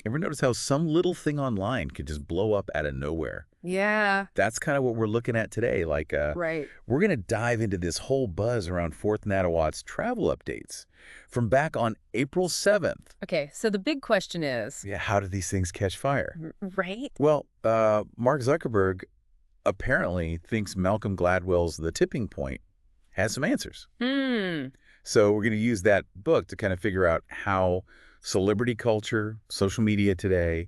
Ever notice how some little thing online could just blow up out of nowhere? Yeah, That's kind of what we're looking at today. right. We're going to dive into this whole buzz around Fourth Nattawat's travel updates from back on April 7th. Okay, so the big question is, Yeah, how did these things catch fire? right? Well, Mark Zuckerberg apparently thinks Malcolm Gladwell's The Tipping Point has some answers. Hmm. So we're going to use that book to kind of figure out how celebrity culture, social media today,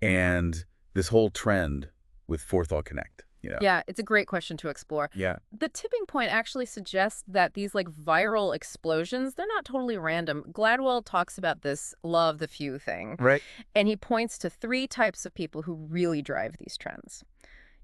and this whole trend with Forethought Connect, Yeah, it's a great question to explore. Yeah. The tipping point actually suggests that these like viral explosions, they're not totally random. Gladwell talks about this love the few thing, Right. and he points to three types of people who really drive these trends.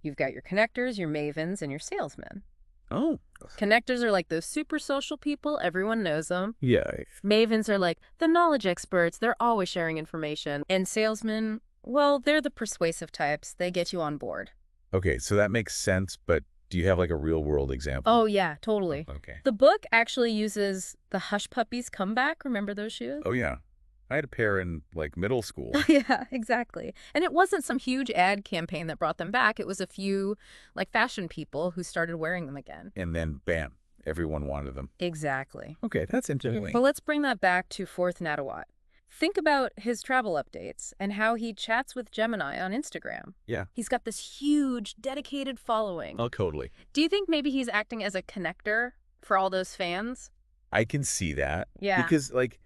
You've got your connectors, your mavens, and your salesmen. Oh. Connectors are like those super social people, everyone knows them. Yeah. Mavens are like the knowledge experts, they're always sharing information. And salesmen, well, they're the persuasive types, they get you on board. Okay, so that makes sense, but do you have like a real world example? Oh, yeah, totally. Okay. The book actually uses the Hush Puppies comeback. Remember those shoes? Oh, yeah. I had a pair in like middle school. Yeah, exactly. And it wasn't some huge ad campaign that brought them back. It was a few like fashion people who started wearing them again. And then bam, everyone wanted them. Exactly. Okay, that's interesting. But let's bring that back to Fourth Nattawat. Think about his travel updates and how he chats with Gemini on Instagram. Yeah. He's got this huge, dedicated following. Oh, totally. Do you think maybe he's acting as a connector for all those fans? I can see that. Yeah. Because like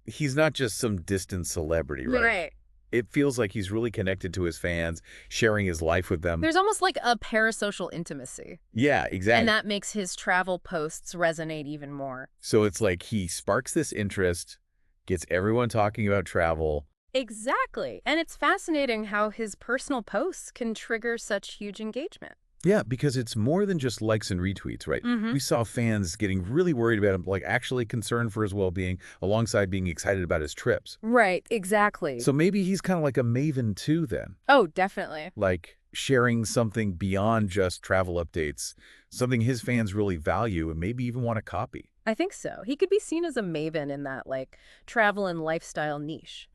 he's not just some distant celebrity, right? Right. It feels like he's really connected to his fans, sharing his life with them. There's almost like a parasocial intimacy. Yeah, exactly. And that makes his travel posts resonate even more. So it's like he sparks this interest, gets everyone talking about travel. Exactly. And it's fascinating how his personal posts can trigger such huge engagement. Yeah, because it's more than just likes and retweets, right? Mm-hmm. We saw fans getting really worried about him, like actually concerned for his well-being, alongside being excited about his trips. Right, exactly. So maybe he's kind of like a maven too then, Oh, definitely. like sharing something beyond just travel updates, something his fans really value and maybe even want to copy. I think so. He could be seen as a maven in that, like, travel and lifestyle niche.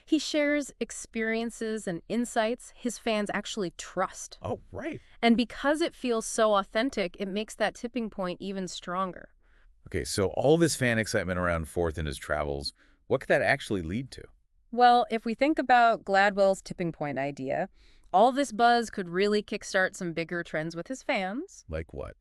He shares experiences and insights his fans actually trust. Oh, right. And because it feels so authentic, it makes that tipping point even stronger. Okay, so all this fan excitement around Forth and his travels, what could that actually lead to? Well, if we think about Gladwell's tipping point idea, all this buzz could really kickstart some bigger trends with his fans. Like what?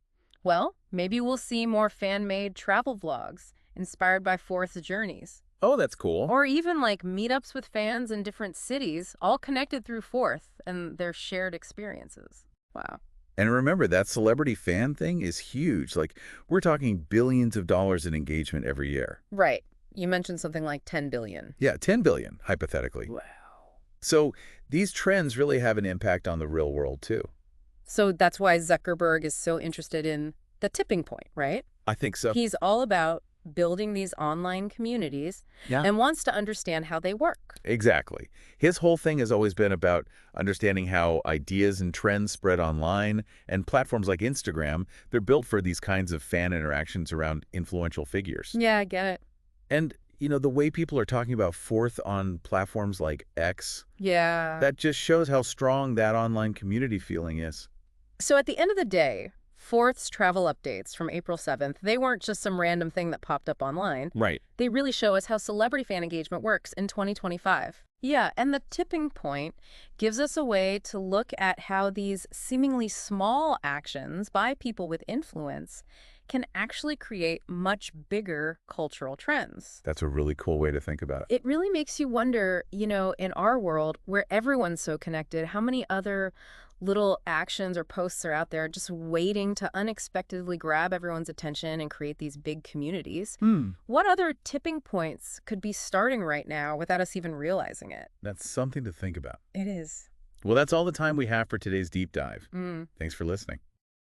Well, maybe we'll see more fan-made travel vlogs inspired by Forth's journeys. Oh, that's cool. Or even like meetups with fans in different cities, all connected through Forth and their shared experiences. Wow. And remember, that celebrity fan thing is huge. Like, we're talking billions of dollars in engagement every year. Right. You mentioned something like 10 billion. Yeah, 10 billion, hypothetically. Wow. So these trends really have an impact on the real world, too. So that's why Zuckerberg is so interested in the tipping point, right? I think so. He's all about building these online communities and wants to understand how they work. Exactly. His whole thing has always been about understanding how ideas and trends spread online, and platforms like Instagram, they're built for these kinds of fan interactions around influential figures. Yeah, I get it. And, the way people are talking about Forth on platforms like X, Yeah. that just shows how strong that online community feeling is. So at the end of the day, Forth's travel updates from April 7th, they weren't just some random thing that popped up online. Right. They really show us how celebrity fan engagement works in 2025. Yeah, and the tipping point gives us a way to look at how these seemingly small actions by people with influence can actually create much bigger cultural trends. That's a really cool way to think about it. It really makes you wonder, in our world where everyone's so connected, how many other little actions or posts are out there just waiting to unexpectedly grab everyone's attention and create these big communities. What other tipping points could be starting right now without us even realizing it? That's something to think about. It is. Well, that's all the time we have for today's deep dive. Thanks for listening.